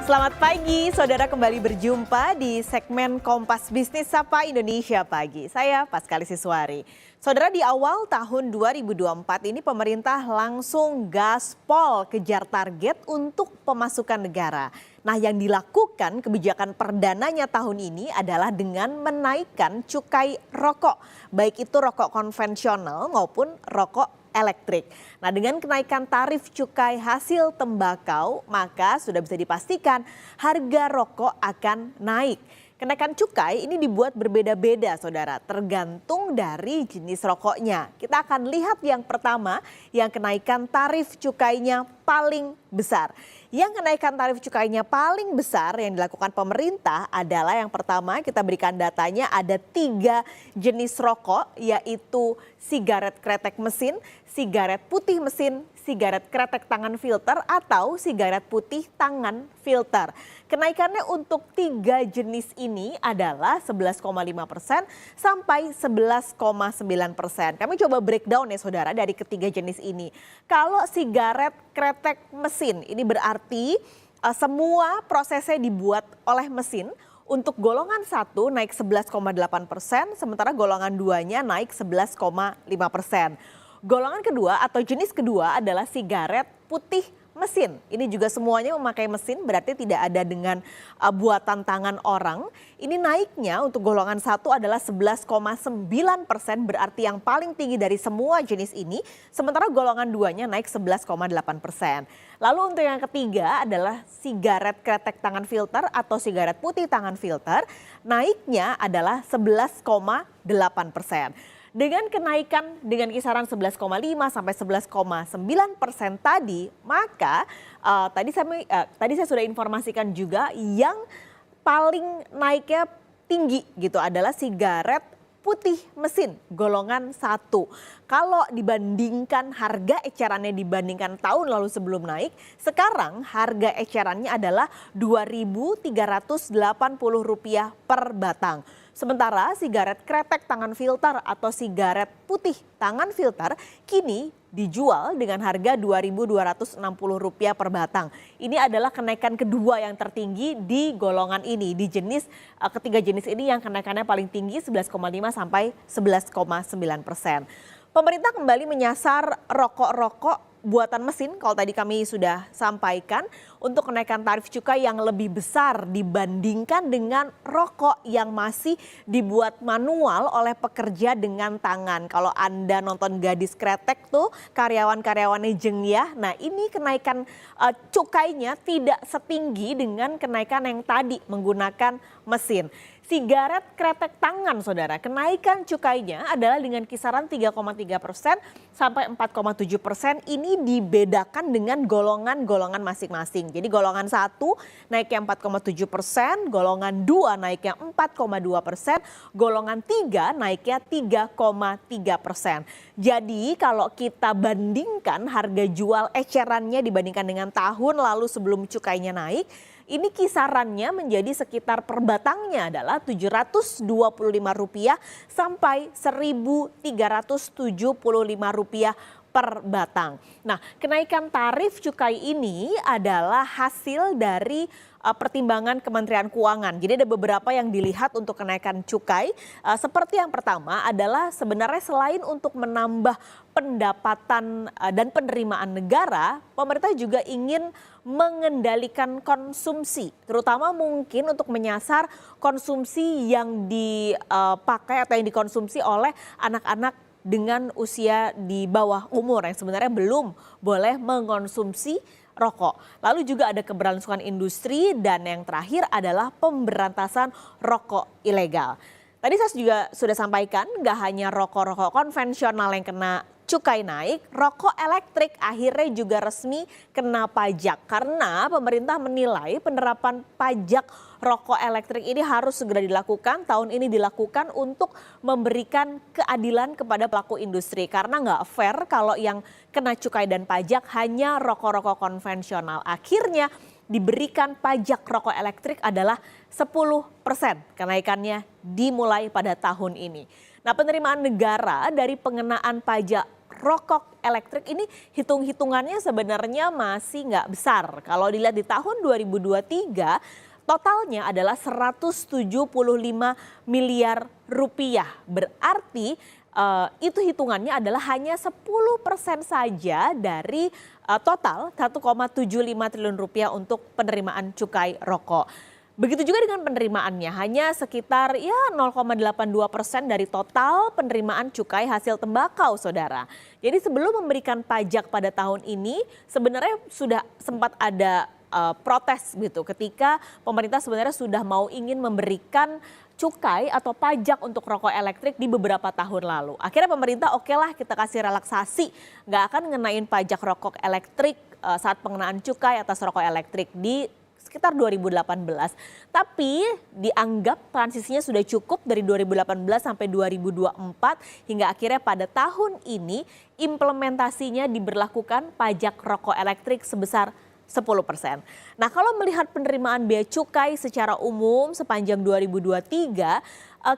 Selamat pagi, saudara kembali berjumpa di segmen Kompas Bisnis Sapa Indonesia Pagi. Saya Paskali Siswari. Saudara, di awal tahun 2024 ini pemerintah langsung gaspol kejar target untuk pemasukan negara. Nah, yang dilakukan kebijakan perdananya tahun ini adalah dengan menaikkan cukai rokok. Baik itu rokok konvensional maupun rokok elektrik. Nah, dengan kenaikan tarif cukai hasil tembakau, maka sudah bisa dipastikan harga rokok akan naik. Kenaikan cukai ini dibuat berbeda-beda, saudara, tergantung dari jenis rokoknya. Kita akan lihat yang pertama, yang kenaikan tarif cukainya paling besar. Yang kenaikan tarif cukainya paling besar yang dilakukan pemerintah adalah yang pertama, kita berikan datanya, ada 3 jenis rokok, yaitu sigaret kretek mesin, sigaret putih mesin, sigaret kretek tangan filter atau sigaret putih tangan filter. Kenaikannya untuk 3 jenis ini adalah 11,5% sampai 11,9%. Kami coba breakdown ya saudara dari ketiga jenis ini. Kalau sigaret kretek mesin ini berarti semua prosesnya dibuat oleh mesin. Untuk golongan 1 naik 11,8%, sementara golongan 2-nya naik 11,5%. Golongan kedua atau jenis kedua adalah sigaret putih mesin. Ini juga semuanya memakai mesin, berarti tidak ada dengan buatan tangan orang. Ini naiknya untuk golongan 1 adalah 11,9%, berarti yang paling tinggi dari semua jenis ini. Sementara golongan 2-nya naik 11,8%. Lalu untuk yang ketiga adalah sigaret kretek tangan filter atau sigaret putih tangan filter. Naiknya adalah 11,8%. Dengan kenaikan dengan kisaran 11,5 sampai 11,9% tadi, maka tadi saya sudah informasikan juga yang paling naiknya tinggi gitu adalah sigaret putih mesin golongan 1. Kalau dibandingkan harga ecerannya dibandingkan tahun lalu sebelum naik, sekarang harga ecerannya adalah Rp2.380 per batang. Sementara sigaret kretek tangan filter atau sigaret putih tangan filter kini dijual dengan harga Rp2.260 per batang. Ini adalah kenaikan kedua yang tertinggi di golongan ini. Di jenis ketiga jenis ini yang kenaikannya paling tinggi 11,5 sampai 11,9%. Pemerintah kembali menyasar rokok-rokok buatan mesin, kalau tadi kami sudah sampaikan, untuk kenaikan tarif cukai yang lebih besar dibandingkan dengan rokok yang masih dibuat manual oleh pekerja dengan tangan. Kalau Anda nonton Gadis Kretek tuh karyawan-karyawannya jengyah, nah ini kenaikan cukainya tidak setinggi dengan kenaikan yang tadi menggunakan mesin. Sigaret kretek tangan saudara, kenaikan cukainya adalah dengan kisaran 3,3% sampai 4,7%. Ini dibedakan dengan golongan-golongan masing-masing. Jadi golongan 1 naiknya 4,7%, golongan 2 naiknya 4,2%, golongan 3 naiknya 3,3%. Jadi kalau kita bandingkan harga jual ecerannya dibandingkan dengan tahun lalu sebelum cukainya naik, ini kisarannya menjadi sekitar per batangnya adalah Rp725 sampai Rp1.375 per batang. Nah, kenaikan tarif cukai ini adalah hasil dari pertimbangan Kementerian Keuangan. Jadi ada beberapa yang dilihat untuk kenaikan cukai. Seperti yang pertama adalah sebenarnya selain untuk menambah pendapatan dan penerimaan negara, pemerintah juga ingin mengendalikan konsumsi, terutama mungkin untuk menyasar konsumsi yang dipakai atau yang dikonsumsi oleh anak-anak dengan usia di bawah umur yang sebenarnya belum boleh mengonsumsi rokok. Lalu juga ada keberlangsungan industri dan yang terakhir adalah pemberantasan rokok ilegal. Tadi saya juga sudah sampaikan gak hanya rokok-rokok konvensional yang kena cukai naik, rokok elektrik akhirnya juga resmi kena pajak karena pemerintah menilai penerapan pajak rokok elektrik ini harus segera dilakukan. Tahun ini dilakukan untuk memberikan keadilan kepada pelaku industri karena nggak fair kalau yang kena cukai dan pajak hanya rokok-rokok konvensional. Akhirnya diberikan pajak rokok elektrik adalah 10%. Kenaikannya dimulai pada tahun ini. Nah, penerimaan negara dari pengenaan pajak rokok elektrik ini hitung-hitungannya sebenarnya masih nggak besar. Kalau dilihat di tahun 2023, totalnya adalah 175 miliar rupiah. Berarti itu hitungannya adalah hanya 10% saja dari total 1,75 triliun rupiah untuk penerimaan cukai rokok. Begitu juga dengan penerimaannya, hanya sekitar 0,82% dari total penerimaan cukai hasil tembakau, saudara. Jadi sebelum memberikan pajak pada tahun ini, sebenarnya sudah sempat ada protes gitu ketika pemerintah sebenarnya sudah ingin memberikan cukai atau pajak untuk rokok elektrik di beberapa tahun lalu. Akhirnya pemerintah okelah kita kasih relaksasi, nggak akan ngenain pajak rokok elektrik saat pengenaan cukai atas rokok elektrik di sekitar 2018. Tapi dianggap transisinya sudah cukup dari 2018 sampai 2024 hingga akhirnya pada tahun ini implementasinya diberlakukan pajak rokok elektrik sebesar 10%. Nah, kalau melihat penerimaan bea cukai secara umum sepanjang 2023,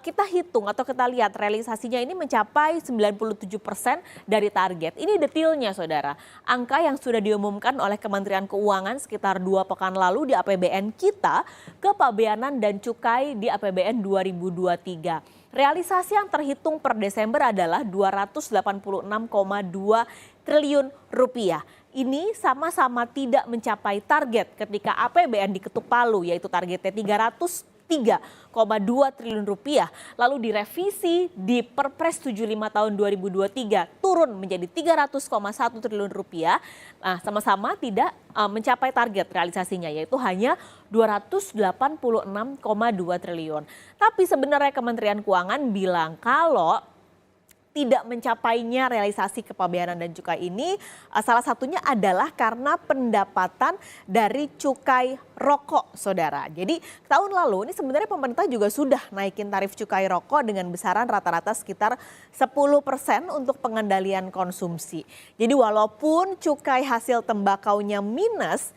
kita hitung atau kita lihat realisasinya ini mencapai 97% dari target. Ini detailnya, saudara. Angka yang sudah diumumkan oleh Kementerian Keuangan sekitar 2 pekan lalu di APBN kita, kepabeanan dan cukai di APBN 2023. Realisasi yang terhitung per Desember adalah 286,2 triliun rupiah. Ini sama-sama tidak mencapai target ketika APBN diketuk palu, yaitu targetnya 303,2 triliun rupiah. Lalu direvisi di Perpres 75 tahun 2023 turun menjadi 300,1 triliun rupiah. Nah, sama-sama tidak mencapai target realisasinya, yaitu hanya 286,2 triliun. Tapi sebenarnya Kementerian Keuangan bilang kalau tidak mencapainya realisasi kepabeanan dan cukai ini salah satunya adalah karena pendapatan dari cukai rokok, saudara. Jadi tahun lalu ini sebenarnya pemerintah juga sudah naikin tarif cukai rokok dengan besaran rata-rata sekitar 10% untuk pengendalian konsumsi. Jadi walaupun cukai hasil tembakaunya minus,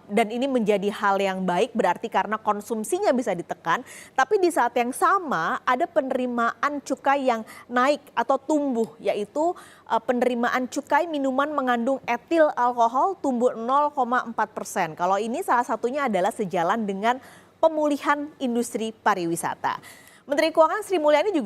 dan ini menjadi hal yang baik berarti karena konsumsinya bisa ditekan, tapi di saat yang sama ada penerimaan cukai yang naik atau tumbuh, yaitu penerimaan cukai minuman mengandung etil alkohol tumbuh 0,4%. Kalau ini salah satunya adalah sejalan dengan pemulihan industri pariwisata. Menteri Keuangan Sri Mulyani juga